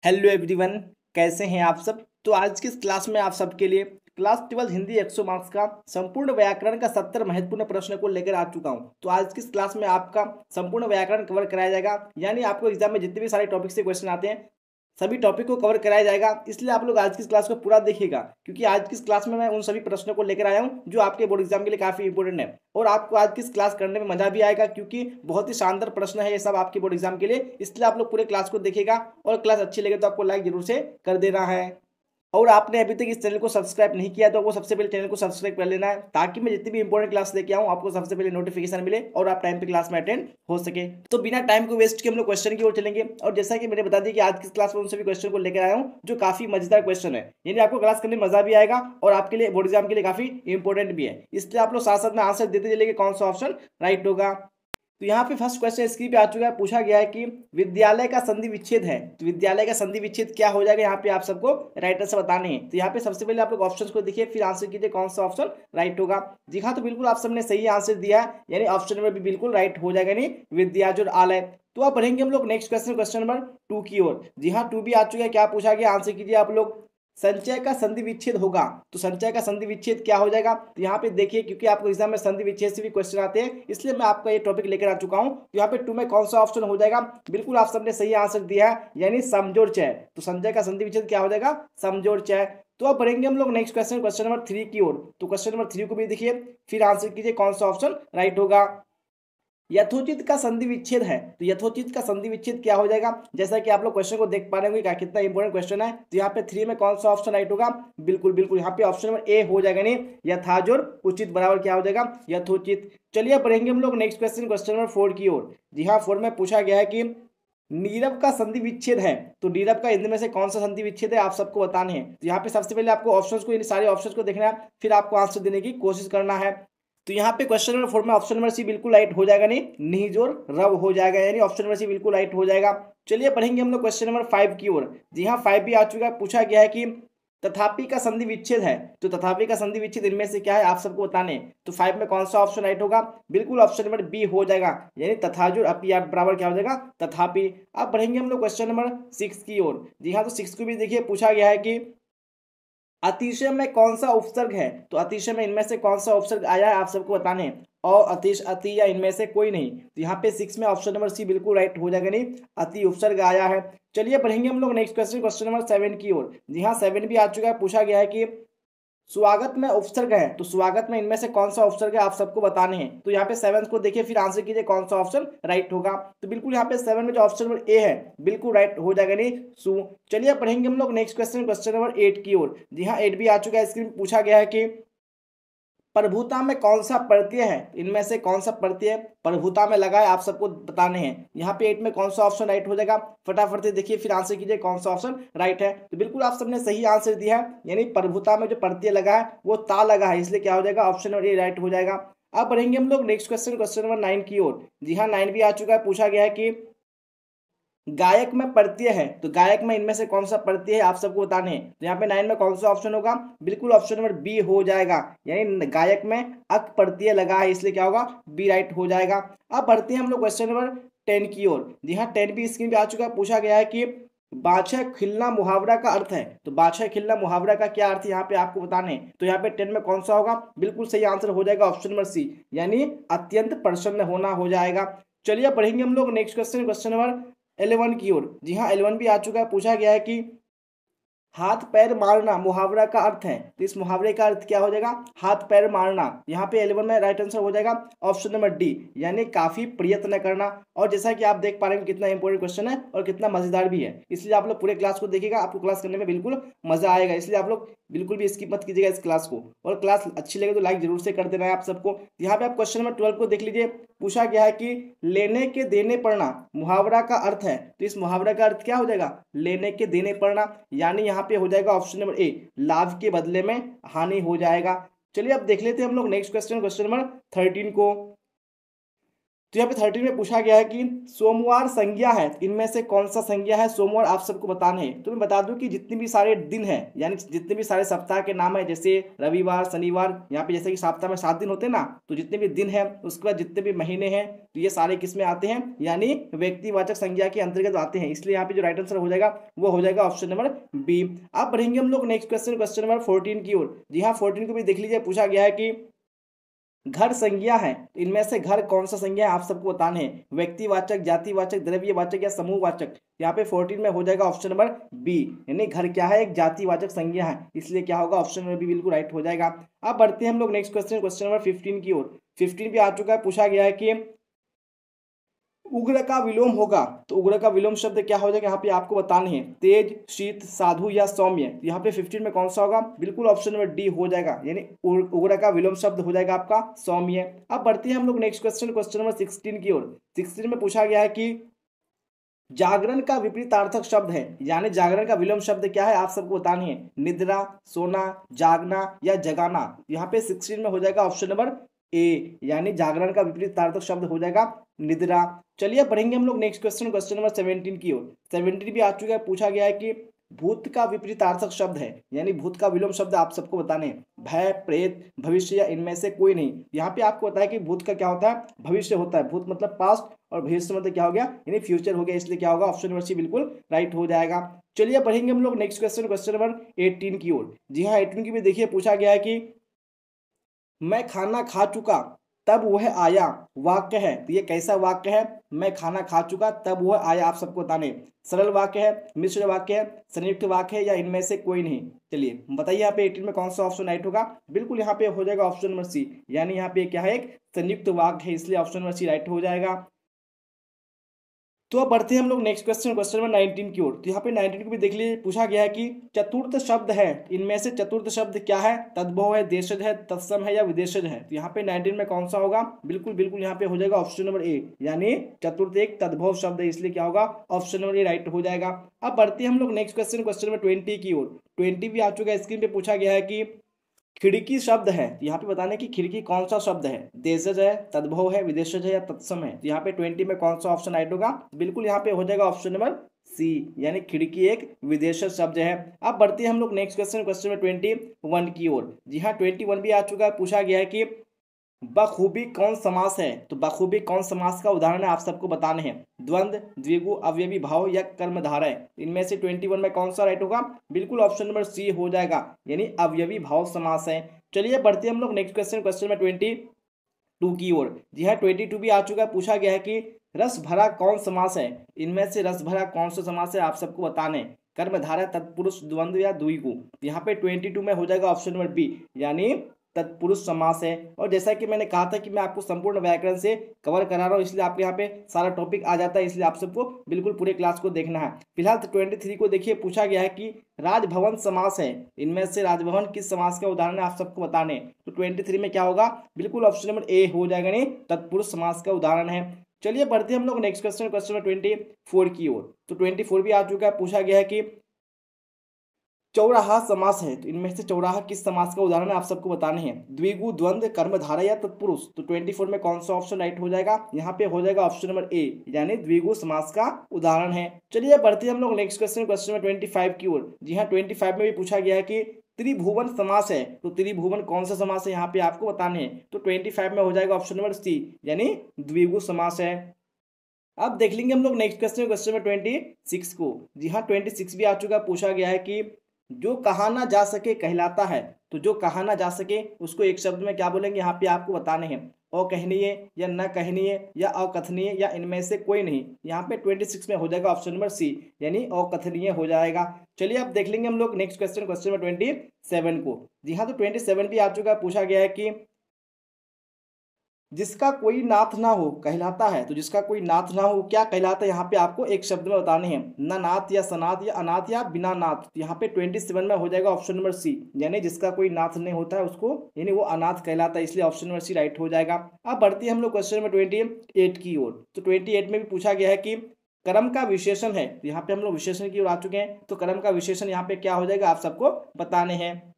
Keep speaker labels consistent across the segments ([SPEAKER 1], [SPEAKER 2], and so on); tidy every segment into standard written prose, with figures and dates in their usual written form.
[SPEAKER 1] Hello everyone, कैसे हैं आप सब। तो आज की इस क्लास में आप सबके लिए क्लास 12 हिंदी 100 मार्क्स का संपूर्ण व्याकरण का 70 महत्वपूर्ण प्रश्न को लेकर आ चुका हूं। तो आज की इस क्लास में आपका संपूर्ण व्याकरण कवर कराया जाएगा, यानी आपको एग्जाम में जितने भी सारे टॉपिक से क्वेश्चन आते हैं सभी टॉपिक को कवर कराया जाएगा। इसलिए आप लोग आज की इस क्लास को पूरा देखिएगा, क्योंकि आज की इस क्लास में मैं उन सभी प्रश्नों को लेकर आया हूं जो आपके बोर्ड एग्जाम के लिए काफी इंपॉर्टेंट है और आपको आज की इस क्लास करने में मजा भी आएगा, क्योंकि बहुत ही शानदार प्रश्न है ये सब आपके बोर्ड एग्जाम के लिए। इसलिए आप लोग पूरे क्लास को देखिएगा और क्लास अच्छी लगे तो आपको लाइक जरूर से कर देना है। और आपने अभी तक इस चैनल को सब्सक्राइब नहीं किया तो वो सबसे पहले चैनल को सब्सक्राइब कर लेना है, ताकि मैं जितनी भी इंपॉर्टेंट क्लास लेके आऊँ आपको सबसे पहले नोटिफिकेशन मिले और आप टाइम पे क्लास में अटेंड हो सके। तो बिना टाइम को वेस्ट किए हम लोग क्वेश्चन की ओर चलेंगे। और जैसा कि मैंने बता दिया कि आज की क्लास में उन सभी क्वेश्चन को लेकर आया हूँ जो काफी मजेदार क्वेश्चन है, यानी आपको क्लास करने में मजा भी आएगा और आपके लिए बोर्ड एग्जाम के लिए काफी इंपॉर्टेंट भी है। इसलिए आप लोग साथ साथ में आंसर देते चलेंगे कौन सा ऑप्शन राइट होगा। तो यहाँ पे फर्स्ट क्वेश्चन स्क्रीन पे आ चुका है, पूछा गया है कि विद्यालय का संधि विच्छेद है। तो विद्यालय का संधि विच्छेद क्या हो जाएगा, यहाँ पे आप सबको राइट आंसर बताने हैं। तो यहाँ पे सबसे पहले आप लोग ऑप्शंस को देखिए, फिर आंसर कीजिए कौन सा ऑप्शन राइट होगा। जी हाँ, तो बिल्कुल आप सबने सही आंसर दिया है, यानी ऑप्शन नंबर भी बिल्कुल राइट हो जाएगा, यानी विद्याजुर आलय। तो अब बढ़ेंगे हम लोग नेक्स्ट क्वेश्चन, क्वेश्चन नंबर 2 की ओर। जी हाँ, 2 भी आ चुका है। क्या पूछा गया, आंसर कीजिए आप लोग। संचय का संधि विच्छेद होगा। तो संचय का संधि विच्छेद क्या हो जाएगा, तो यहाँ पे देखिए, क्योंकि आपको एग्जाम में संधि विच्छेद से भी क्वेश्चन आते हैं, इसलिए मैं आपका ये टॉपिक लेकर आ चुका हूँ। तो यहाँ पे 2 में कौन सा ऑप्शन हो जाएगा, बिल्कुल आप सबने सही आंसर दिया है, यानी समजोड़ चय। तो संचय का संधि विच्छेद क्या हो जाएगा, समजोड़ चय। तो अब बढ़ेंगे हम लोग नेक्स्ट क्वेश्चन, क्वेश्चन नंबर 3 की ओर। तो क्वेश्चन नंबर 3 को भी देखिए, फिर आंसर कीजिए कौन सा ऑप्शन राइट होगा। यथोचित का संधि विच्छेद है। तो यथोचित का संधि विच्छेद क्या हो जाएगा, जैसा कि आप लोग क्वेश्चन को देख पा रहे होंगे क्या कितना इंपॉर्टेंट क्वेश्चन है। तो यहाँ पे 3 में कौन सा ऑप्शन राइट होगा, बिल्कुल बिल्कुल यहाँ पे ऑप्शन नंबर ए हो जाएगा, नहीं यथाजोड़ उचित बराबर क्या हो जाएगा, यथोचित। चलिए पढ़ेंगे हम लोग नेक्स्ट क्वेश्चन, क्वेश्चन नंबर 4 की ओर। जी हाँ, 4 में पूछा गया है कि नीरव का संधि विच्छेद है। तो नीरव का इनमें से कौन सा संधि विच्छेद है आप सबको बताने हैं। तो यहाँ पे सबसे पहले आपको ऑप्शंस को, इन सारे ऑप्शंस को देखना है, फिर आपको आंसर देने की कोशिश करना है। तो यहाँ पे क्वेश्चन नंबर 4 में ऑप्शन नंबर सी बिल्कुल राइट हो जाएगा, नहीं निहिजोर रव हो जाएगा, यानी ऑप्शन नंबर सी बिल्कुल राइट हो जाएगा। चलिए पढ़ेंगे हम लोग क्वेश्चन नंबर 5 की ओर। जी हाँ, 5 भी आ चुका है। पूछा गया है कि तथापि का संधि विच्छेद है। तो तथापि का संधि विच्छेद इनमें से क्या है आप सबको बताने। तो 5 में कौन सा ऑप्शन राइट होगा, बिल्कुल ऑप्शन नंबर बी हो जाएगा, यानी तथाजुर अपि आप बराबर क्या हो जाएगा, तथापि। अब बढ़ेंगे हम लोग क्वेश्चन नंबर 6 की ओर। जी हाँ, तो 6 को भी देखिए, पूछा गया है कि अतिशय में कौन सा उपसर्ग है। तो अतिशय में इनमें से कौन सा उपसर्ग आया है आप सबको बताने हैं, और अतिश अति या इनमें से कोई नहीं। तो यहाँ पे 6 में ऑप्शन नंबर सी बिल्कुल राइट हो जाएगा, नहीं अति उपसर्ग आया है। चलिए पढ़ेंगे हम लोग नेक्स्ट क्वेश्चन, क्वेश्चन नंबर 7 की ओर। जी हाँ, 7 भी आ चुका है। पूछा गया है कि स्वागत में उपसर्ग है। तो स्वागत में इनमें से कौन सा उपसर्ग है आप सबको बताने हैं। तो यहाँ पे 7 को देखिए, फिर आंसर कीजिए कौन सा ऑप्शन राइट होगा। तो बिल्कुल यहाँ पे 7 में जो ऑप्शन नंबर ए है बिल्कुल राइट हो जाएगा, नहीं सु। चलिए पढ़ेंगे हम लोग नेक्स्ट क्वेश्चन, क्वेश्चन नंबर 8 की ओर। जी हाँ, 8 भी आ चुका है। स्क्रीन पूछा गया है कि प्रभुता में कौन सा प्रत्यय है, इनमें से कौन सा प्रत्यय प्रभुता में लगा है आप सबको बताने हैं। यहाँ पे 8 में कौन सा ऑप्शन राइट हो जाएगा, फटाफट से देखिए, फिर आंसर कीजिए कौन सा ऑप्शन राइट है। तो बिल्कुल आप सबने सही आंसर दिया है, यानी प्रभुता में जो प्रत्यय लगा है वो ता लगा है, इसलिए क्या हो जाएगा, ऑप्शन नंबर ए राइट हो जाएगा। अब बढ़ेंगे हम लोग नेक्स्ट क्वेश्चन, क्वेश्चन नंबर 9 की ओर। जी हाँ, 9 भी आ चुका है। पूछा गया है कि गायक में प्रत्यय है। तो गायक में इनमें से कौन सा प्रत्यय है आप सबको बताने हैं। तो यहाँ पे 9 में कौन सा ऑप्शन होगा, बिल्कुल ऑप्शन नंबर बी हो जाएगा, यानी गायक में अक प्रत्यय लगा है, इसलिए क्या होगा, बी राइट हो जाएगा। अब बढ़ते हैं हम लोग क्वेश्चन नंबर 10 की ओर। जी हाँ, 10 भी स्क्रीन पे आ चुका है। पूछा गया है कि बाछा खिलना मुहावरा का अर्थ है। तो बाछा खिलना मुहावरा का क्या अर्थ है यहाँ पे आपको बताने हैं। तो यहाँ पे 10 में कौन सा होगा, बिल्कुल सही आंसर हो जाएगा ऑप्शन नंबर सी, यानी अत्यंत प्रसन्न होना हो जाएगा। चलिए पढ़ेंगे हम लोग नेक्स्ट क्वेश्चन, क्वेश्चन नंबर 11 की ओर। जी हाँ, 11 भी आ चुका है। पूछा गया है कि हाथ पैर मारना मुहावरा का अर्थ है। तो इस मुहावरे का अर्थ क्या हो जाएगा, हाथ पैर मारना। यहाँ पे 11 में राइट आंसर हो जाएगा ऑप्शन नंबर डी, यानी काफी प्रयत्न करना। और जैसा कि आप देख पा रहे हैं कितना इंपॉर्टेंट क्वेश्चन है और कितना मजेदार भी है, इसलिए आप लोग पूरे क्लास को देखिएगा, आपको क्लास करने में बिल्कुल मजा आएगा। इसलिए आप लोग बिल्कुल भी स्किप मत कीजिएगा इस क्लास को, और क्लास अच्छी लगे तो लाइक जरूर से कर देना है आप सबको। यहाँ पे आप क्वेश्चन नंबर 12 को देख लीजिए। पूछा गया है कि लेने के देने पड़ना मुहावरा का अर्थ है। तो इस मुहावरा का अर्थ क्या हो जाएगा, लेने के देने पड़ना, यानी यहाँ पे हो जाएगा ऑप्शन नंबर ए, लाभ के बदले में हानि हो जाएगा। चलिए अब देख लेते हैं हम लोग नेक्स्ट क्वेश्चन, क्वेश्चन नंबर 13 को। तो यहाँ पे 13 में पूछा गया है कि सोमवार संज्ञा है, इनमें से कौन सा संज्ञा है सोमवार, आप सबको बताना है। तो मैं बता दूं कि जितने भी सारे दिन हैं, यानी जितने भी सारे सप्ताह के नाम है, जैसे रविवार, शनिवार, यहाँ पे जैसे कि सप्ताह में 7 दिन होते हैं ना, तो जितने भी दिन हैं उसके बाद जितने भी महीने हैं, तो ये सारे किस में आते हैं, यानी व्यक्तिवाचक संज्ञा के अंतर्गत आते हैं। इसलिए यहाँ पे जो राइट आंसर हो जाएगा वो हो जाएगा ऑप्शन नंबर बी। अब बढ़ेंगे हम लोग नेक्स्ट क्वेश्चन, क्वेश्चन नंबर 14 की ओर। जी हाँ, 14 को भी देख लीजिए, पूछा गया है कि घर संज्ञा है, इनमें से घर कौन सा संज्ञा है, आप सबको बताना है। व्यक्तिवाचक, जातिवाचक, द्रव्यवाचक या समूहवाचक। यहाँ पे 14 में हो जाएगा ऑप्शन नंबर बी, यानी घर क्या है, एक जातिवाचक संज्ञा है, इसलिए क्या होगा, ऑप्शन नंबर बी बिल्कुल राइट हो जाएगा। अब बढ़ते हैं हम लोग नेक्स्ट क्वेश्चन, क्वेश्चन नंबर 15 की ओर। 15 भी आ चुका है, पूछा गया है कि उग्र का विलोम होगा, तो उग्र का विलोम शब्द क्या हो जाएगा, यहाँ पे आपको बताने हैं। तेज, शीत, साधु या सौम्य। यहाँ पे 15 में कौन सा होगा, बिल्कुल ऑप्शन नंबर डी हो जाएगा, यानी उग्र का विलोम शब्द हो जाएगा आपका सौम्य। अब बढ़ते हैं हम लोग नेक्स्ट क्वेश्चन, क्वेश्चन नंबर 16 की ओर। 16 में पूछा गया है कि जागरण का विपरीतार्थक शब्द है, यानी जागरण का विलोम शब्द क्या है, आप सबको बतानी है। निद्रा, सोना, जागना या जगाना। यहाँ पे 16 में हो जाएगा ऑप्शन नंबर ए, यानी जागरण का विपरीतार्थक शब्द हो जाएगा निद्रा। चलिए बढ़ेंगे हम लोग नेक्स्ट क्वेश्चन, क्वेश्चन नंबर 17 की ओर। 17 भी आ चुका है, पूछा गया है कि भूत का विपरीतार्थक शब्द है, यानी भूत का विलोम शब्द आप सबको बताने हैं। भय, प्रेत, भविष्य या इनमें से कोई नहीं। यहाँ पे आपको बताया कि भूत का क्या होता है, भविष्य होता है। भूत मतलब पास्ट और भविष्य मतलब क्या हो गया, यानी फ्यूचर हो गया, इसलिए क्या होगा, ऑप्शन नंबर सी बिल्कुल राइट हो जाएगा। चलिए बढ़ेंगे हम लोग नेक्स्ट क्वेश्चन, क्वेश्चन नंबर 18 की ओर। जी हाँ, 18 की भी देखिए, पूछा गया है कि मैं खाना खा चुका तब वह आया, वाक्य है, तो ये कैसा वाक्य है, मैं खाना खा चुका तब वह आया, आप सबको बताने। सरल वाक्य है, मिश्र वाक्य है, संयुक्त वाक्य है या इनमें से कोई नहीं। चलिए बताइए यहाँ पे 18 में कौन सा ऑप्शन राइट होगा, बिल्कुल यहाँ पे हो जाएगा ऑप्शन नंबर सी, यानी यहाँ पे क्या है, एक संयुक्त वाक्य है, इसलिए ऑप्शन नंबर सी राइट हो जाएगा। तो अब बढ़ते हैं हम लोग नेक्स्ट क्वेश्चन, क्वेश्चन नंबर 19 की ओर। तो यहाँ पे 19 को भी देख लीजिए, पूछा गया है कि चतुर्थ शब्द है, इनमें से चतुर्थ शब्द क्या है, तद्भव है, देशज है, तत्सम है या विदेशज है। तो यहाँ पे 19 में कौन सा होगा, बिल्कुल बिल्कुल यहाँ पे हो जाएगा ऑप्शन नंबर ए, यानी चतुर्थ एक तद्भव शब्द है, इसलिए क्या होगा, ऑप्शन नंबर ए राइट हो जाएगा। अब बढ़ते हैं हम लोग नेक्स्ट क्वेश्चन, क्वेश्चन नंबर 20 की ओर। 20 भी आ चुका है, स्क्रीन पे पूछा गया है कि खिड़की शब्द है, यहाँ पे बताने की खिड़की कौन सा शब्द है, देशज है, तद्भव है, विदेशज है या तत्सम है। तो यहाँ पे 20 में कौन सा ऑप्शन राइट होगा, बिल्कुल यहाँ पे हो जाएगा ऑप्शन नंबर सी, यानी खिड़की एक विदेशज शब्द है। अब बढ़ते हैं हम लोग नेक्स्ट क्वेश्चन, क्वेश्चन नंबर 21 की ओर। जी हाँ, 21 भी आ चुका है, पूछा गया है कि बखूबी कौन समास है, तो बखूबी कौन समास का उदाहरण है, आप सबको बताने हैं। द्वंद्व, द्विगु, अवयवी भाव या कर्मधारय। इनमें से 21 में कौन सा राइट होगा, बिल्कुल ऑप्शन नंबर सी हो जाएगा, यानी अवयवी भाव समास है। चलिए बढ़ते हैं हम लोग नेक्स्ट क्वेश्चन, क्वेश्चन नंबर 22 की ओर। जी हाँ, 22 भी आ चुका है, पूछा गया है कि रस भरा कौन समास है, इनमें से रस भरा कौन सा समास है, आप सबको बताने। कर्मधारय, तत्पुरुष, द्वंद्व या द्विगु। यहाँ पे 22 में हो जाएगा ऑप्शन नंबर बी, यानी तत्पुरुष समास है। और जैसा कि मैंने कहा था कि मैं आपको संपूर्ण व्याकरण से कवर करा रहा हूँ, इसलिए आपके यहाँ पे सारा टॉपिक आ जाता है, इसलिए आप सबको बिल्कुल पूरे क्लास को देखना है। फिलहाल 23 को देखिए, पूछा गया है कि राजभवन समास है, इनमें से राजभवन किस समास का उदाहरण है, आप सबको बताने। तो 23 में क्या होगा, बिल्कुल ऑप्शन नंबर ए हो जाएगा, यानी तत्पुरुष समास का उदाहरण है। चलिए बढ़ते हम लोग नेक्स्ट क्वेश्चन, क्वेश्चन नंबर 24 की ओर। तो 24 भी आ चुका है, पूछा गया है कि चौराहा समास है, तो इनमें से चौराहा किस समास का उदाहरण है, आप सबको बताने हैं। द्विगु, द्वंद्व, कर्मधारय या तत्पुरुष। तो 24 में कौन सा ऑप्शन राइट हो जाएगा, यहाँ पे हो जाएगा ऑप्शन नंबर ए, यानी द्विगु समास का उदाहरण है। चलिए बढ़ते हैं हम लोग नेक्स्ट क्वेश्चन, क्वेश्चन नंबर 25 की ओर। जी हाँ, 25 में भी पूछा गया है कि त्रिभुवन समास है, तो त्रिभुवन कौन सा समास है, यहाँ पे आपको बताने हैं। तो 25 में हो जाएगा ऑप्शन नंबर सी, यानी द्विगु समास है। अब देख लेंगे हम लोग नेक्स्ट क्वेश्चन, क्वेश्चन नंबर 26 को। जी हाँ, 26 भी आ चुका, पूछा गया है कि जो कहा ना जा सके कहलाता है, तो जो कहा ना जा सके उसको एक शब्द में क्या बोलेंगे, यहाँ पे आपको बताने हैं। अकहनीय या न कहनीय या अकथनीय या इनमें से कोई नहीं। यहाँ पे 26 में हो जाएगा ऑप्शन नंबर सी, यानी अकथनीय हो जाएगा। चलिए अब देख लेंगे हम लोग नेक्स्ट क्वेश्चन, क्वेश्चन नंबर 27 को। जी हाँ, तो 27 भी आ चुका, पूछा गया है कि जिसका कोई नाथ ना हो कहलाता है, तो जिसका कोई नाथ ना हो क्या कहलाता है, यहाँ पे आपको एक शब्द में बताने हैं। न नाथ या सनाथ या अनाथ या बिना नाथ। तो यहाँ पे 27 में हो जाएगा ऑप्शन नंबर सी, यानी जिसका कोई नाथ नहीं होता है उसको, यानी वो अनाथ कहलाता है, इसलिए ऑप्शन नंबर सी राइट हो जाएगा। अब बढ़ती है हम लोग क्वेश्चन नंबर 28 की ओर। तो 28 में भी पूछा गया है कि कर्म का विशेषण है, तो यहाँ पे हम लोग विशेषण की ओर आ चुके हैं। तो कर्म का विशेषण यहाँ पे क्या हो जाएगा, आप सबको बताने हैं।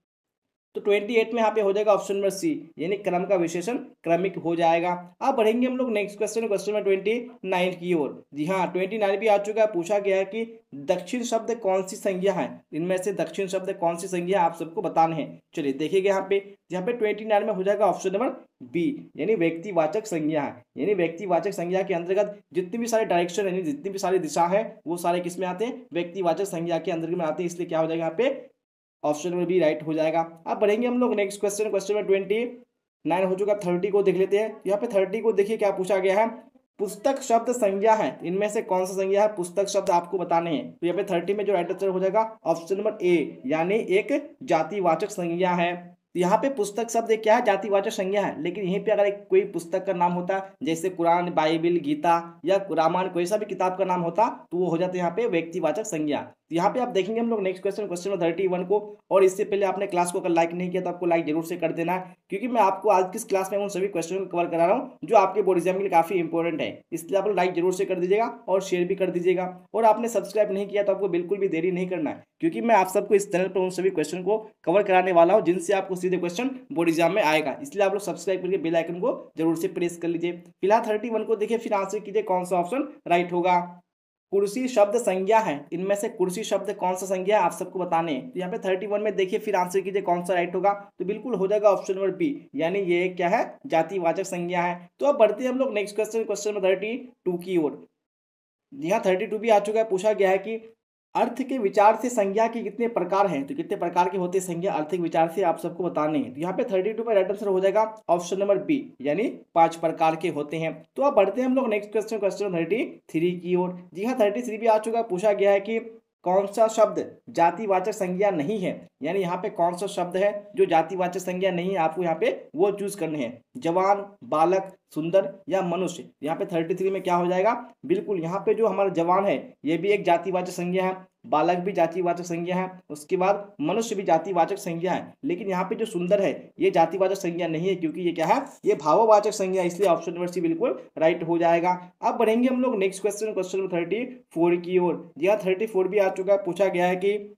[SPEAKER 1] तो 28 में यहाँ पे हो जाएगा ऑप्शन नंबर सी, यानी क्रम का विशेषण क्रमिक हो जाएगा। अब बढ़ेंगे हम लोग नेक्स्ट क्वेश्चन नंबर 29 की ओर। जी हाँ, 29 भी आ चुका है। पूछा गया है कि दक्षिण शब्द कौन सी संज्ञा है, इनमें से दक्षिण शब्द कौन सी संज्ञा आप सबको बताने हैं। चलिए देखिएगा यहाँ पे 29 में हो जाएगा ऑप्शन नंबर बी, यानी व्यक्तिवाचक संज्ञा है। यानी व्यक्तिवाचक संज्ञा के अंतर्गत जितनी भी सारे डायरेक्शन यानी जितनी भी सारी दिशा है वो सारे किस में आते हैं, व्यक्तिवाचक संज्ञा के अंतर्गत में आते हैं। इसलिए क्या हो जाएगा यहाँ पे ऑप्शन नंबर बी राइट हो जाएगा। अब बढ़ेंगे हम लोग नेक्स्ट क्वेश्चन में 29 हो चुका। 30 को देख लेते हैं। यहाँ पे 30 को देखिए क्या पूछा गया है, पुस्तक शब्द संज्ञा है, इनमें से कौन सा संज्ञा है, पुस्तक शब्द आपको बताने हैं। तो यहाँ पे 30 में जो राइट आंसर हो जाएगा ऑप्शन नंबर ए, यानी एक जातिवाचक संज्ञा है। तो यहाँ पे पुस्तक शब्द क्या है, जातिवाचक संज्ञा है। लेकिन यहीं पे अगर एक कोई पुस्तक का नाम होता जैसे कुरान, बाइबिल, गीता या रामायण, कोई सा भी किताब का नाम होता तो वो हो जाता है यहाँ पे व्यक्तिवाचक संज्ञा। तो यहाँ पे आप देखेंगे हम लोग नेक्स्ट क्वेश्चन नंबर 31 को। और इससे पहले आपने क्लास को अगर लाइक नहीं किया तो आपको लाइक जरूर से कर देना है, क्योंकि मैं आपको आज की इस क्लास में उन सभी क्वेश्चन को कवर करा रहा हूँ जो आपके बोर्ड एग्जाम के लिए काफी इंपॉर्टेंट है। इसलिए आप लोग लाइक जरूर से कर दीजिएगा और शेयर भी कर दीजिएगा। और आपने सब्सक्राइब नहीं किया तो आपको बिल्कुल भी देरी नहीं करना है, क्योंकि मैं आप सबको इस चैनल पर उन सभी क्वेश्चन को कवर कराने वाला हूँ जिनसे आपको सीधे क्वेश्चन बोर्ड एग्जाम में आएगा। इसलिए आप लोग सब्सक्राइब करके बेल आइकन को जरूर से प्रेस कर लीजिए। फिलहाल 31 को देखिए, फिर आंसर कीजिए कौन सा ऑप्शन राइट होगा। कुर्सी शब्द संज्ञा है, इनमें से कुर्सी शब्द कौन सा संज्ञा है आप सबको बताने हैं। तो यहाँ पे 31 में देखिए, फिर आंसर कीजिए कौन सा राइट होगा। तो बिल्कुल हो जाएगा ऑप्शन नंबर बी, यानी ये क्या है, जातिवाचक संज्ञा है। तो अब बढ़ते हैं हम लोग नेक्स्ट क्वेश्चन नंबर 32 की ओर। जी हाँ, 32 भी आ चुका है। पूछा गया है कि अर्थ के विचार से संज्ञा के कितने प्रकार हैं। तो कितने प्रकार के होते हैं संज्ञा अर्थ के विचार से आप सबको बताने हैं। तो यहाँ पे 32 पे राइट आंसर हो जाएगा ऑप्शन नंबर बी, यानी 5 प्रकार के होते हैं। तो अब बढ़ते हैं हम लोग नेक्स्ट क्वेश्चन 33 की ओर। जी हाँ, 33 भी आ चुका है। पूछा गया है कि कौन सा शब्द जातिवाचक संज्ञा नहीं है, यानी यहाँ पे कौन सा शब्द है जो जातिवाचक संज्ञा नहीं है, आपको यहाँ पे वो चूज करने हैं। जवान, बालक, सुंदर या मनुष्य। यहाँ पे 33 में क्या हो जाएगा, बिल्कुल यहाँ पे जो हमारा जवान है ये भी एक जातिवाचक संज्ञा है, बालक भी जातिवाचक संज्ञा है, उसके बाद मनुष्य भी जातिवाचक संज्ञा है। लेकिन यहाँ पे जो सुंदर है ये जातिवाचक संज्ञा नहीं है, क्योंकि ये क्या है, ये भाववाचक संज्ञा, इसलिए ऑप्शन नंबर सी बिल्कुल राइट हो जाएगा। अब बढ़ेंगे हम लोग नेक्स्ट क्वेश्चन नंबर 34 की ओर। जी हाँ, 34 भी आ चुका है। पूछा गया है कि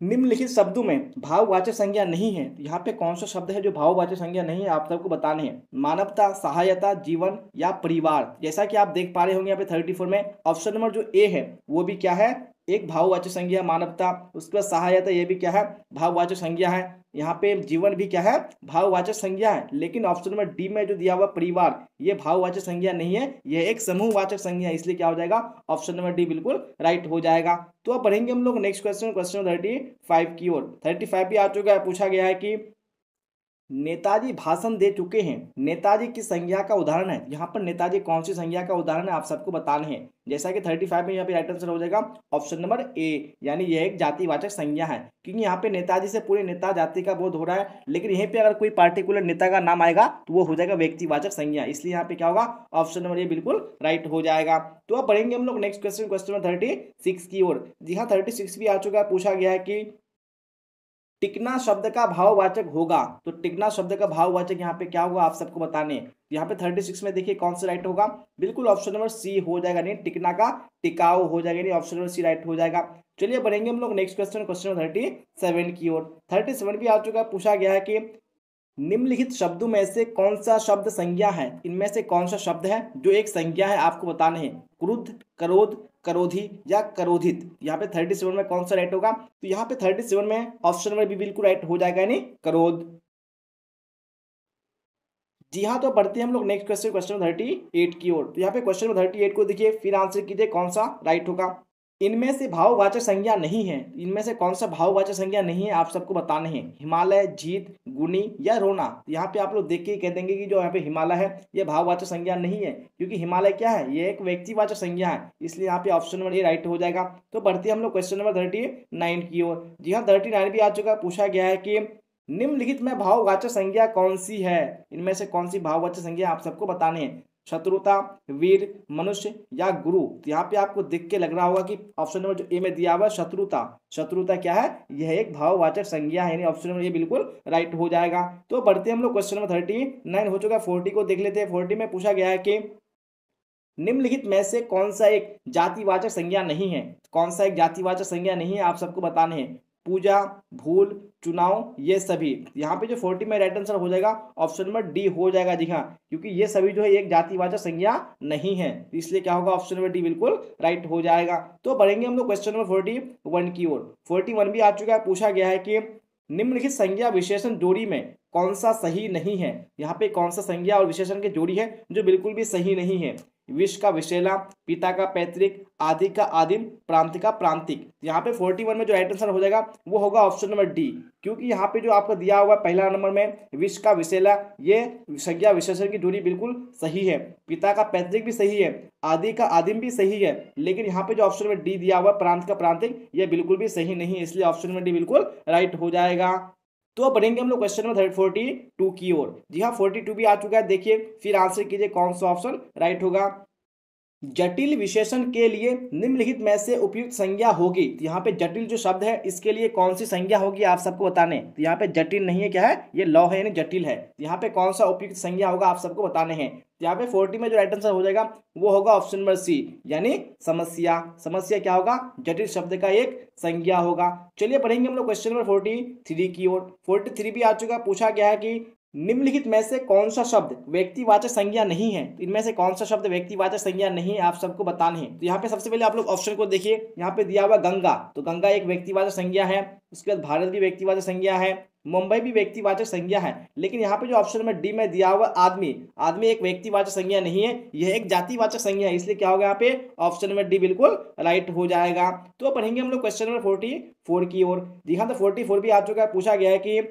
[SPEAKER 1] निम्नलिखित शब्दों में भाववाचक संज्ञा नहीं है। तो यहाँ पे कौन सा शब्द है जो भाववाचक संज्ञा नहीं है, आप सबको बताने हैं। मानवता, सहायता, जीवन या परिवार। जैसा कि आप देख पा रहे होंगे यहाँ पे 34 में ऑप्शन नंबर जो ए है वो भी क्या है, एक भाववाचक संज्ञा मानवता। उसके बाद सहायता, ये भी क्या है, भाववाचक संज्ञा है। यहाँ पे जीवन भी क्या है, भाववाचक संज्ञा है। लेकिन ऑप्शन नंबर डी में जो दिया हुआ परिवार, ये भाववाचक संज्ञा नहीं है, यह एक समूहवाचक संज्ञा है। इसलिए क्या हो जाएगा, ऑप्शन नंबर डी बिल्कुल राइट हो जाएगा। तो अब बढ़ेंगे हम लोग नेक्स्ट क्वेश्चन 35 की ओर। 35 भी आ चुका है। पूछा गया है कि नेताजी भाषण दे चुके हैं, नेताजी की संज्ञा का उदाहरण है। यहाँ पर नेताजी कौन सी संज्ञा का उदाहरण है आप सबको बताने हैं। जैसा कि 35 में यहाँ पे राइट आंसर हो जाएगा ऑप्शन नंबर ए, यानी यह एक जातिवाचक संज्ञा है। क्योंकि यहाँ पे नेताजी से पूरे नेता जाति का बोध हो रहा है, लेकिन यहीं पे अगर कोई पार्टिकुलर नेता का नाम आएगा तो वो हो जाएगा व्यक्तिवाचक संज्ञा। इसलिए यहाँ पे क्या होगा, ऑप्शन नंबर ए बिल्कुल राइट हो जाएगा। तो अब बढ़ेंगे हम लोग नेक्स्ट क्वेश्चन नंबर 36 की ओर। जी हाँ, 36 भी आ चुका है। पूछा गया है कि टिकना शब्द का भाववाचक होगा। तो टिकना शब्द का भाववाचक यहाँ पे क्या होगा आप सबको बताने हैं। यहाँ पे 36 में देखिए कौन सा राइट होगा, बिल्कुल ऑप्शन नंबर सी हो जाएगा, नहीं टिकना का टिकाऊ हो जाएगा, नहीं ऑप्शन नंबर सी राइट हो जाएगा। चलिए बढ़ेंगे हम लोग नेक्स्ट क्वेश्चन 37 की ओर। 37 भी आ चुका है। पूछा गया है कि निम्नलिखित शब्दों में से कौन सा शब्द संज्ञा है, इनमें से कौन सा शब्द है जो एक संज्ञा है, आपको बताने हैं। क्रुद्ध, क्रोध, क्रोधी या क्रोधित। यहाँ पे 37 में कौन सा राइट होगा, तो यहाँ पे 37 में ऑप्शन नंबर बी बिल्कुल राइट हो जाएगा, यानी क्रोध। जी हाँ, तो बढ़ते हैं हम लोग नेक्स्ट क्वेश्चन 38 की ओर। तो यहाँ पे क्वेश्चन नंबर 38 को देखिए, फिर आंसर कीजिए कौन सा राइट होगा। इनमें से भाववाचक संज्ञा नहीं है, इनमें से कौन सा भाववाचक संज्ञा नहीं है आप सबको बताने हैं। हिमालय, जीत, गुनी या रोना। यहाँ पे आप लोग देख के कह देंगे कि जो यहाँ पे हिमालय है ये भाववाचक संज्ञा नहीं है, क्योंकि हिमालय क्या है, ये एक व्यक्तिवाचक संज्ञा है। इसलिए यहाँ पे ऑप्शन नंबर ए राइट हो जाएगा। तो बढ़ते हैं हम लोग क्वेश्चन नंबर 39 की ओर। जी हाँ, 39 भी आ चुका है। पूछा गया है कि निम्नलिखित में भाववाचक संज्ञा कौन सी है, इनमें से कौन सी भाववाचक संज्ञा आप सबको बताने हैं। शत्रुता, वीर, मनुष्य या गुरु। तो यहाँ पे आपको देख के लग रहा होगा कि ऑप्शन नंबर जो ए में दिया हुआ शत्रुता, शत्रुता क्या है, यह एक भाववाचक संज्ञा है, यानी ऑप्शन नंबर ए बिल्कुल राइट हो जाएगा। तो बढ़ते हैं हम लोग क्वेश्चन नंबर 39 हो चुका है। 40 को देख लेते हैं। 40 में पूछा गया है कि निम्नलिखित में से कौन सा एक जातिवाचक संज्ञा नहीं है, कौन सा एक जातिवाचक संज्ञा नहीं है आप सबको बताने हैं। पूजा, भूल, चुनाव, ये सभी। यहाँ पे जो 40 में राइट आंसर हो जाएगा ऑप्शन नंबर डी हो जाएगा जी हाँ, क्योंकि ये सभी जो है एक जातिवाचक संज्ञा नहीं है, इसलिए क्या होगा ऑप्शन नंबर डी बिल्कुल राइट हो जाएगा। तो बढ़ेंगे हम लोग क्वेश्चन नंबर 41 की ओर। 41 भी आ चुका है, पूछा गया है कि निम्नलिखित संज्ञा विशेषण जोड़ी में कौन सा सही नहीं है। यहाँ पे कौन सा संज्ञा और विशेषण की जोड़ी है जो बिल्कुल भी सही नहीं है। विष का विषैला, पिता का पैतृक, आदि का आदिम, प्रांत का प्रांतिक। यहाँ पे 41 में जो राइट आंसर हो जाएगा वो होगा ऑप्शन नंबर डी, क्योंकि यहाँ पे जो आपको दिया हुआ पहला नंबर में विष का विषैला, ये संज्ञा विशेषण की जोड़ी बिल्कुल सही है। पिता का पैतृक भी सही है, आदि का आदिम भी सही है, लेकिन यहाँ पे जो ऑप्शन नंबर डी दिया हुआ प्रांत का प्रांतिक, ये बिल्कुल भी सही नहीं है, इसलिए ऑप्शन नंबर डी बिल्कुल राइट हो जाएगा। तो अब बढ़ेंगे हम लोग क्वेश्चन नंबर 42 की ओर। जी हाँ 42 भी आ चुका है, देखिए फिर आंसर कीजिए कौन सा ऑप्शन राइट होगा। जटिल विशेषण के लिए निम्नलिखित में से उपयुक्त संज्ञा होगी। तो यहाँ पे जटिल जो शब्द है इसके लिए कौन सी संज्ञा होगी आप सबको बताने। तो यहाँ पे जटिल नहीं है, क्या है ये लौ है यानी जटिल है। तो यहाँ पे कौन सा उपयुक्त संज्ञा होगा आप सबको बताने हैं। तो यहाँ पे 40 में जो राइट आंसर हो जाएगा वो होगा ऑप्शन नंबर सी, यानी समस्या। समस्या क्या होगा, जटिल शब्द का एक संज्ञा होगा। चलिए पढ़ेंगे हम लोग क्वेश्चन नंबर 43 की ओर। 43 भी आ चुका, पूछा गया है कि निम्नलिखित में से कौन सा शब्द व्यक्तिवाचक संज्ञा नहीं है। तो इनमें से कौन सा शब्द व्यक्तिवाचक संज्ञा नहीं है आप सबको बताने हैं। तो यहाँ पे सबसे पहले आप लोग ऑप्शन को देखिए, यहाँ पे दिया हुआ गंगा, तो गंगा एक व्यक्तिवाचक संज्ञा है। उसके बाद भारत भी व्यक्तिवाचक संज्ञा है, मुंबई भी व्यक्तिवाचक संज्ञा है। लेकिन यहाँ पे जो ऑप्शन नंबर डी में दिया हुआ आदमी, आदमी एक व्यक्तिवाचक संज्ञा नहीं है, यह एक जातिवाचक संज्ञा है, इसलिए क्या होगा यहाँ पे ऑप्शन नंबर डी बिल्कुल राइट हो जाएगा। तो पढ़ेंगे हम लोग क्वेश्चन नंबर 44 की ओर। जी हाँ तो 44 भी आ चुका है, पूछा गया है कि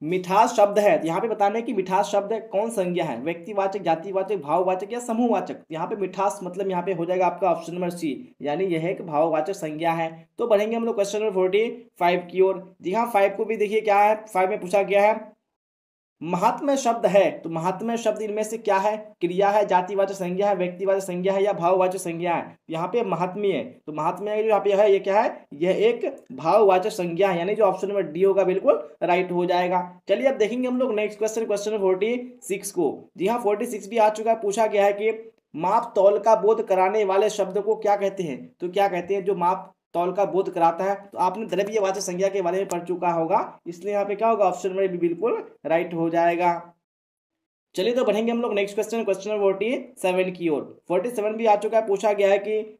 [SPEAKER 1] मिठास शब्द है। यहाँ पे बताना है कि मिठास शब्द कौन संज्ञा है, व्यक्तिवाचक, जातिवाचक, भाववाचक या समूहवाचक। यहाँ पे मिठास मतलब यहाँ पे हो जाएगा आपका ऑप्शन नंबर सी, यानी यह एक भाववाचक संज्ञा है। तो बढ़ेंगे हम लोग क्वेश्चन नंबर 45 की ओर। जी हाँ 5 को भी देखिए क्या है, 5 में पूछा गया है महात्म्य शब्द है। तो महात्म्य शब्द इनमें से क्या है, क्रिया है, जातिवाचक संज्ञा है, व्यक्तिवाचक संज्ञा है या भाववाचक संज्ञा है। यहाँ पे महात्म्य है, तो महात्म्य जो यहाँ पे है ये क्या है, यह एक भाववाचक संज्ञा है, यानी जो ऑप्शन नंबर डी होगा बिल्कुल राइट हो जाएगा। चलिए अब देखेंगे हम लोग नेक्स्ट क्वेश्चन, क्वेश्चन नंबर 46 को। जी हाँ 46 भी आ चुका है, पूछा गया है कि माप तौल का बोध कराने वाले शब्द को क्या कहते हैं। तो क्या कहते हैं जो माप तौल का बोध कराता है। तो आपने द्रव्यवाचक संज्ञा के बारे में पढ़ चुका होगा, इसलिए यहाँ पे क्या होगा ऑप्शन में भी बिल्कुल राइट हो जाएगा। चलिए तो बढ़ेंगे हम लोग नेक्स्ट क्वेश्चन, क्वेश्चन नंबर 47 की ओर। 47 भी आ चुका है, पूछा गया है कि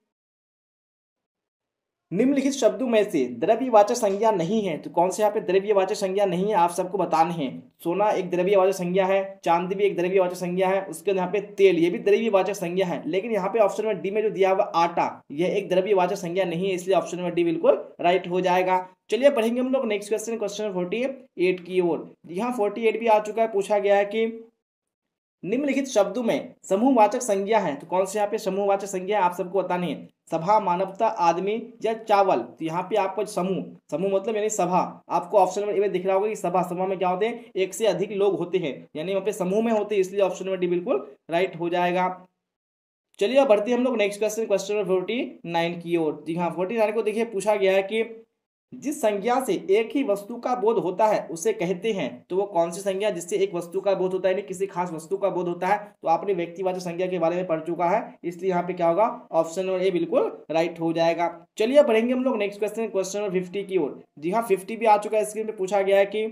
[SPEAKER 1] निम्नलिखित शब्दों में से द्रव्यवाचक संज्ञा नहीं है। तो कौन से यहाँ पे द्रव्यवाचक संज्ञा नहीं है आप सबको बताने हैं। सोना एक द्रव्यवाचक संज्ञा है, चांदी भी एक द्रव्यवाचक संज्ञा है, उसके यहाँ पे तेल ये भी द्रव्यवाचक संज्ञा है। लेकिन यहाँ पे ऑप्शन नंबर डी में जो दिया हुआ आटा, यह एक द्रव्यवाचक संज्ञा नहीं है, इसलिए ऑप्शन नंबर डी बिल्कुल राइट हो जाएगा। चलिए पढ़ेंगे हम लोग नेक्स्ट क्वेश्चन, क्वेश्चन 48 की ओर। यहाँ 48 भी आ चुका है, पूछा गया है कि निम्नलिखित शब्दों में समूहवाचक संज्ञा है। तो कौन से यहाँ पे समूहवाचक संज्ञा है आप सबको बतानी है। सभा, मानवता, आदमी या चावल। तो यहाँ पे आपको समूह, समूह मतलब यानी सभा, आपको ऑप्शन नंबर ए में दिख रहा होगा कि सभा, सभा में क्या होते हैं, एक से अधिक लोग होते हैं, यानी वहाँ पे समूह में होते हैं, इसलिए ऑप्शन नंबर डी बिल्कुल राइट हो जाएगा। चलिए अब बढ़ते हैं हम लोग नेक्स्ट क्वेश्चन, क्वेश्चन नंबर 49 की ओर। जी हाँ 49 को देखिए, पूछा गया है कि जिस संज्ञा से एक ही वस्तु का बोध होता है उसे कहते हैं। तो वो कौन सी संज्ञा जिससे एक वस्तु का बोध होता है, यानी किसी खास वस्तु का बोध होता है। तो आपने व्यक्तिवाचक संज्ञा के बारे में पढ़ चुका है, इसलिए यहाँ पे क्या होगा ऑप्शन नंबर ए बिल्कुल राइट हो जाएगा। चलिए पढ़ेंगे हम लोग नेक्स्ट क्वेश्चन, क्वेश्चन नंबर 50 की ओर। जी हाँ 50 भी आ चुका है, स्क्रीन पे पूछा गया है कि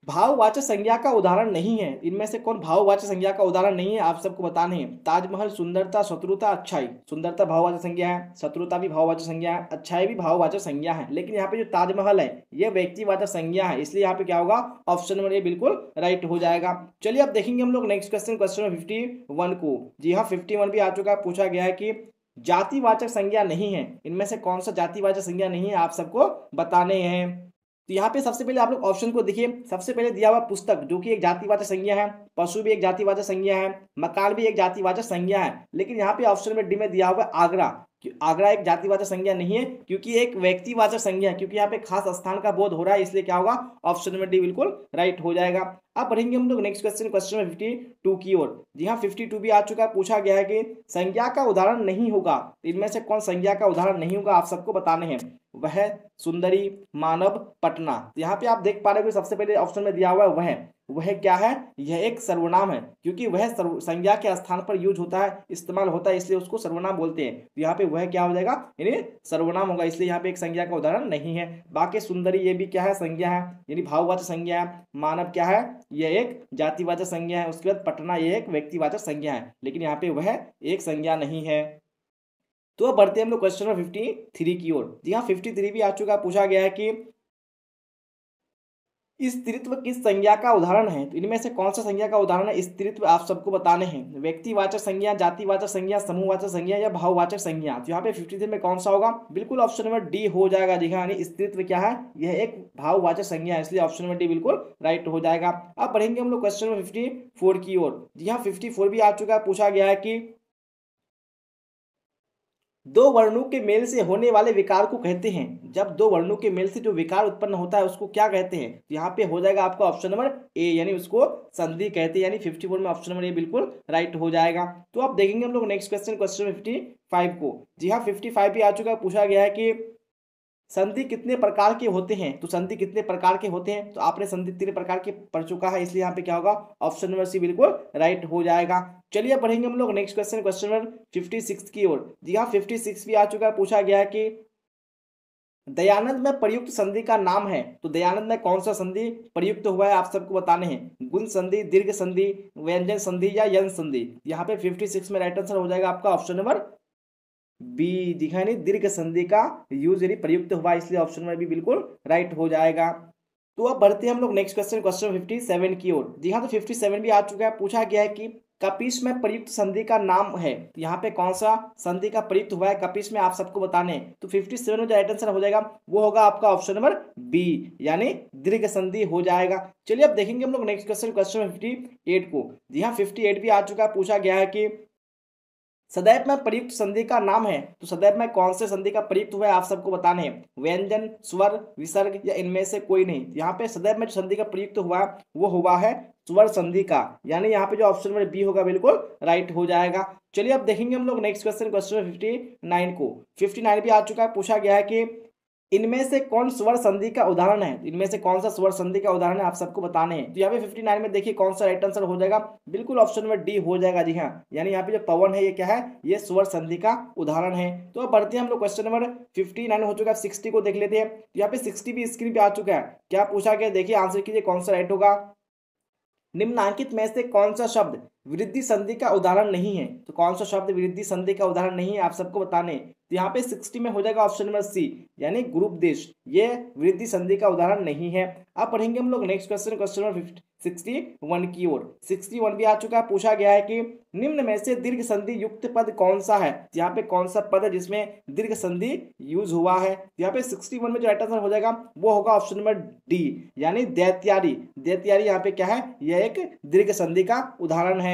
[SPEAKER 1] भाववाचक संज्ञा का उदाहरण नहीं है। इनमें से कौन भाववाचक संज्ञा का उदाहरण नहीं है आप सबको बताने हैं। ताजमहल, सुंदरता, शत्रुता, अच्छाई। सुंदरता भाववाचक संज्ञा है, शत्रुता भी भाववाचक संज्ञा है, अच्छाई भी भाववाचक संज्ञा है। लेकिन यहाँ पे जो ताजमहल है यह व्यक्तिवाचक संज्ञा है, इसलिए यहाँ पे क्या होगा ऑप्शन नंबर ए बिल्कुल राइट हो जाएगा। चलिए अब देखेंगे हम लोग नेक्स्ट क्वेश्चन, क्वेश्चन नंबर 51 को। जी हाँ 51 भी आ चुका है, पूछा गया है कि जातिवाचक संज्ञा नहीं है। इनमें से कौन सा जातिवाचक संज्ञा नहीं है आप सबको बताने हैं। तो यहाँ पे सबसे पहले आप लोग ऑप्शन को देखिए, सबसे पहले दिया हुआ पुस्तक जो कि एक जातिवाचक संज्ञा है, पशु भी एक जातिवाचक संज्ञा है, मकान भी एक जातिवाचक संज्ञा है। लेकिन यहाँ पे ऑप्शन में डी में दिया हुआ आगरा, आगरा एक जातिवाचक संज्ञा नहीं है, क्योंकि एक व्यक्तिवाचक संज्ञा है, क्योंकि यहाँ पे खास स्थान का बोध हो रहा है, इसलिए क्या होगा ऑप्शन नंबर डी बिल्कुल राइट हो जाएगा। अब बढ़ेंगे हम लोग नेक्स्ट क्वेश्चन, क्वेश्चन नंबर 52 की ओर। जी हाँ 52 भी आ चुका है, पूछा गया है कि संज्ञा का उदाहरण नहीं होगा। इनमें से कौन संज्ञा का उदाहरण नहीं होगा आप सबको बताने हैं। वह, सुंदरी, मानव, पटना। यहाँ पे आप देख पा रहे हो सबसे पहले ऑप्शन में दिया हुआ है वह। वह क्या है, यह एक सर्वनाम है, क्योंकि वह संज्ञा के स्थान पर यूज होता है, इस्तेमाल होता है, इसलिए उसको सर्वनाम बोलते हैं। तो यहाँ पे वह क्या हो जाएगा, यानी सर्वनाम होगा, इसलिए यहाँ पे एक संज्ञा का उदाहरण नहीं है। बाकी सुंदरी ये भी क्या है, संज्ञा है, यानी भाववाचक संज्ञा है। मानव क्या है, यह एक जातिवाचक संज्ञा है। उसके बाद पटना यह एक व्यक्तिवाचक संज्ञा है, लेकिन यहाँ पे वह एक संज्ञा नहीं है। तो अब बढ़ते हैं हम लोग क्वेश्चन नंबर 53 की ओर। जी हाँ, 53 भी आ चुका, पूछा गया है कि स्त्रीत्व किस संज्ञा का उदाहरण है। तो इनमें से कौन सा संज्ञा का उदाहरण है स्त्रीत्व, आप सबको बताने हैं। व्यक्तिवाचक संज्ञा, जातिवाचक संज्ञा, समूहवाचक संज्ञा या भाववाचक संज्ञा। तो यहाँ पे 53 में कौन सा होगा, बिल्कुल ऑप्शन नंबर डी हो जाएगा। जी हाँ, यानी स्त्रीत्व क्या है, यह एक भाववाचक संज्ञा है, इसलिए ऑप्शन नंबर डी बिल्कुल राइट हो जाएगा। अब बढ़ेंगे हम लोग क्वेश्चन नंबर 54 की ओर। जी हाँ, 54 भी आ चुका है, पूछा गया है कि दो वर्णों के मेल से होने वाले विकार को कहते हैं। जब दो वर्णों के मेल से जो विकार उत्पन्न होता है उसको क्या कहते हैं। तो यहाँ पे हो जाएगा आपका ऑप्शन नंबर ए, यानी उसको संधि कहते हैं। यानी 54 में ऑप्शन नंबर ए बिल्कुल राइट हो जाएगा। तो अब देखेंगे हम लोग नेक्स्ट क्वेश्चन, क्वेश्चन 55 को। जी हाँ, 55 भी आ चुका है, पूछा गया है कि संधि कितने प्रकार के होते हैं। तो संधि कितने प्रकार के होते हैं, तो आपने संधि 3 प्रकार के पढ़ चुका है, इसलिए यहाँ पे क्या होगा, ऑप्शन नंबर सी बिल्कुल राइट हो जाएगा। चलिए पढ़ेंगे हम लोग नेक्स्ट क्वेश्चन, क्वेश्चन नंबर 56 की ओर। जी हाँ, 56 भी आ चुका है, पूछा गया है कि दयानंद में प्रयुक्त संधि का नाम है। तो दयानंद में कौन सा संधि प्रयुक्त हुआ है, आप सबको बताने हैं। गुण संधि, दीर्घ संधि, व्यंजन संधि या यंग संधि। यहाँ पे 56 में राइट आंसर हो जाएगा आपका ऑप्शन नंबर बी। दिखा नहीं, दीर्घ संधि का यूज यदि प्रयुक्त हुआ, इसलिए ऑप्शन में भी बिल्कुल राइट हो जाएगा। तो अब बढ़ते हैं हम लोग नेक्स्ट क्वेश्चन, क्वेश्चन 57 की ओर। जी हाँ, तो 57 भी आ चुका है, पूछा गया है कि कपीस में प्रयुक्त संधि का नाम है। तो यहाँ पे कौन सा संधि का प्रयुक्त हुआ है कपीस में, आप सबको बताने हैं। तो 57 में जो राइट आंसर हो जाएगा वो होगा आपका ऑप्शन नंबर बी, यानी दीर्घ संधि हो जाएगा। चलिए अब देखेंगे हम लोग नेक्स्ट क्वेश्चन, क्वेश्चन 58 को। जी हाँ, 58 भी आ चुका है, पूछा गया है कि सदैव में प्रयुक्त संधि का नाम है। तो सदैव में कौन से संधि का प्रयुक्त हुआ है, आप सबको बताने हैं। व्यंजन, स्वर, विसर्ग या इनमें से कोई नहीं। यहाँ पे सदैव में जो संधि का प्रयुक्त हुआ वो हुआ है स्वर संधि का, यानी यहाँ पे जो ऑप्शन नंबर बी होगा बिल्कुल राइट हो जाएगा। चलिए अब देखेंगे हम लोग नेक्स्ट क्वेश्चन, क्वेश्चन 59 को। 59 भी आ चुका है, पूछा गया है कि इनमें से कौन स्वर संधि का उदाहरण है। इनमें से कौन सा स्वर संधि का उदाहरण है, आप सबको बताने हैं। तो यहाँ पे 59 में देखिए कौन सा राइट आंसर हो जाएगा, बिल्कुल ऑप्शन नंबर डी हो जाएगा। जी हाँ, यानी यहाँ पे जो पवन है ये क्या है, ये स्वर संधि का उदाहरण है। तो अब बढ़ते हैं हम लोग क्वेश्चन नंबर 59 हो चुका है, 60 को देख लेते हैं। तो यहाँ पे 60 भी स्क्रीन पे आ चुका है। क्या पूछा गया, देखिए आंसर कीजिए कौन सा राइट होगा। निम्नांकित में से कौन सा शब्द वृद्धि संधि का उदाहरण नहीं है। तो कौन सा शब्द वृद्धि संधि का उदाहरण नहीं है, आप सबको बताने। तो यहाँ पे 60 में हो जाएगा ऑप्शन नंबर सी, यानी ग्रुपदेश, ये वृद्धि संधि का उदाहरण नहीं है। अब पढ़ेंगे हम लोग नेक्स्ट क्वेश्चन, क्वेश्चन नंबर 61 की ओर। 61 भी आ चुका है, पूछा गया है कि निम्न में से दीर्घ संधि युक्त पद कौन सा है। यहाँ पे कौन सा पद है जिसमें दीर्घ संधि यूज हुआ है। यहाँ पे 61 में जो राइट आंसर हो जाएगा वो होगा ऑप्शन नंबर डी, यानी दैत्यारी। दैत्यारी यहाँ पे क्या है, यह एक दीर्घ संधि का उदाहरण है।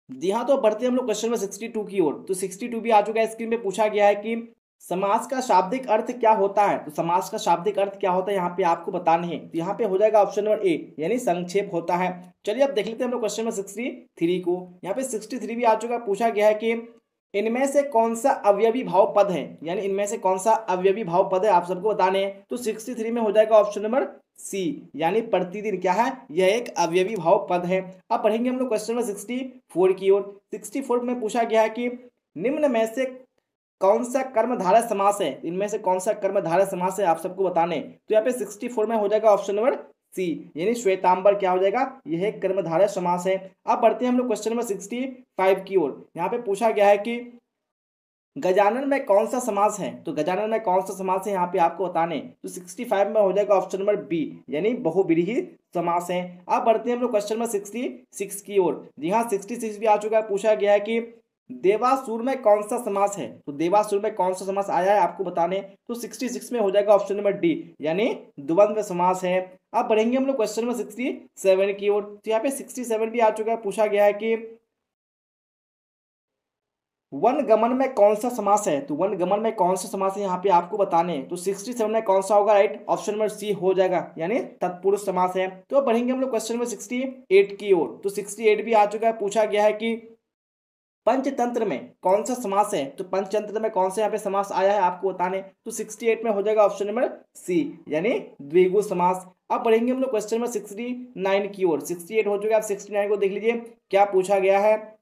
[SPEAKER 1] जी हाँ, तो बढ़ते हैं हम लोग क्वेश्चन नंबर 62 की ओर। तो 62 भी आ चुका है, स्क्रीन पे पूछा गया है कि समास का शाब्दिक अर्थ क्या होता है। तो समास का शाब्दिक अर्थ क्या होता है यहाँ पे आपको बताने हैं। तो यहाँ पे हो जाएगा ऑप्शन नंबर ए, यानी संक्षेप होता है। चलिए अब देख लेते हैं हम लोग क्वेश्चन नंबर 63 को। यहाँ पे 63 भी आ चुका है, पूछा गया है कि इनमें से कौन सा अवयवी भाव पद है, यानी इनमें से कौन सा अवयवी भाव पद है, आप सबको बताने हैं। तो 63 में हो जाएगा ऑप्शन नंबर सी, यानी प्रतिदिन क्या है, यह एक अवयवी भाव पद है। अब पढ़ेंगे हम लोग क्वेश्चन नंबर 64 की ओर। 64 में पूछा गया है कि निम्न में से कौन सा कर्मधारय समास है। इनमें से कौन सा कर्मधारय समास है, आप सबको बताने। तो यहाँ पे 64 में हो जाएगा ऑप्शन नंबर सी, यानी श्वेतांबर क्या हो जाएगा, यह एक कर्मधारय समास है। अब बढ़ते हैं हम लोग क्वेश्चन नंबर 65 की ओर। यहाँ पे पूछा गया है कि गजानन में कौन सा समास है। तो गजानन में कौन सा समास है यहाँ पे आपको बताने। तो 65 में हो जाएगा ऑप्शन नंबर बी, यानी बहुव्रीहि समास है। अब बढ़ते हैं हम लोग क्वेश्चन नंबर 66 की ओर। जी हाँ, 66 भी आ चुका है, पूछा गया है कि देवासुर में कौन सा समास है। तो देवासुर में कौन सा समास आया है आपको बताने। तो 66 में हो जाएगा ऑप्शन नंबर डी, यानी द्वंद्व समास है। अब बढ़ेंगे हम लोग क्वेश्चन नंबर 67 की ओर। तो यहाँ पे 67 भी आ चुका है, पूछा गया है कि वन गमन में कौन सा समास है। तो वन गमन में कौन सा समास है यहाँ पे आपको बताने हैं। तो 67 में कौन सा होगा, राइट ऑप्शन नंबर सी हो जाएगा, यानी तत्पुरुष समास है। तो अब बढ़ेंगे हम लोग क्वेश्चन नंबर 68 की ओर। तो 68 भी आ चुका है, पूछा गया है कि पंचतंत्र में कौन सा समास है? तो पंचतंत्र में कौन सा यहाँ पे समास आया है आपको बताने, तो 68 में हो जाएगा ऑप्शन नंबर सी, यानी द्विगु समास। अब बढ़ेंगे हम लोग क्वेश्चन नंबर 69 की ओर। 68 हो चुका है, आप 69 को देख लीजिए क्या पूछा गया है।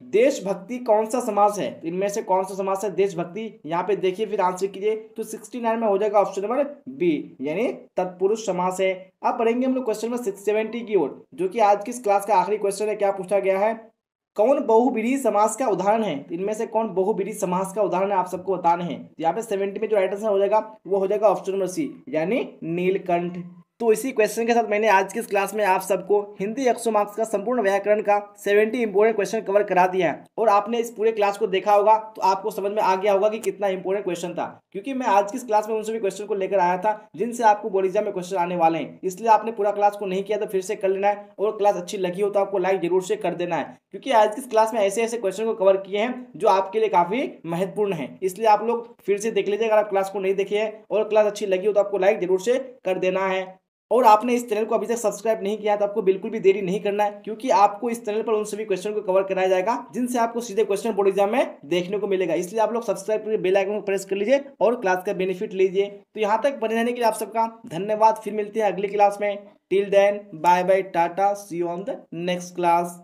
[SPEAKER 1] देशभक्ति कौन सा समास है? तो इनमें से कौन सा समास है देशभक्ति? यहाँ पे देखिए फिर आंसर कीजिए, तो 69 में हो जाएगा ऑप्शन नंबर बी, यानी तत्पुरुष समास है। अब पढ़ेंगे हम लोग क्वेश्चन नंबर 670 की ओर, जो कि आज की इस क्लास का आखिरी क्वेश्चन है। क्या पूछा गया है? कौन बहुब्रीहि समास का उदाहरण है? तो इनमें से कौन बहुब्रीहि समास का उदाहरण है आप सबको बताने हैं। तो यहाँ पे 70 में जो राइट आंसर हो जाएगा वो हो जाएगा ऑप्शन नंबर सी, यानी नीलकंठ। तो इसी क्वेश्चन के साथ मैंने आज की इस क्लास में आप सबको हिंदी 100 मार्क्स का संपूर्ण व्याकरण का 70 इंपोर्टेंट क्वेश्चन कवर करा दिया है। और आपने इस पूरे क्लास को देखा होगा तो आपको समझ में आ गया होगा कि कितना इंपोर्टेंट क्वेश्चन था, क्योंकि मैं आज की इस क्लास में उन सभी क्वेश्चन को लेकर आया था जिनसे आपको बोर्ड एग्जाम में क्वेश्चन आने वाले हैं। इसलिए आपने पूरा क्लास को नहीं किया तो फिर से कर लेना है, और क्लास अच्छी लगी हो तो आपको लाइक जरूर से कर देना है, क्योंकि आज की इस क्लास में ऐसे ऐसे क्वेश्चन को कवर किए हैं जो आपके लिए काफी महत्वपूर्ण है। इसलिए आप लोग फिर से देख लीजिए अगर आप क्लास को नहीं देखे हैं, और क्लास अच्छी लगी हो तो आपको लाइक जरूर से कर देना है। और आपने इस चैनल को अभी तक सब्सक्राइब नहीं किया तो आपको बिल्कुल भी देरी नहीं करना है, क्योंकि आपको इस चैनल पर उन सभी क्वेश्चन को कवर कराया जाएगा जिनसे आपको सीधे क्वेश्चन बोर्ड एग्जाम में देखने को मिलेगा। इसलिए आप लोग सब्सक्राइब करके बेल आइकन को प्रेस कर लीजिए और क्लास का बेनिफिट लीजिए। तो यहाँ तक बने रहने के लिए आप सबका धन्यवाद। फिर मिलते हैं अगली क्लास में। Till then bye bye, tata, see you on the next class.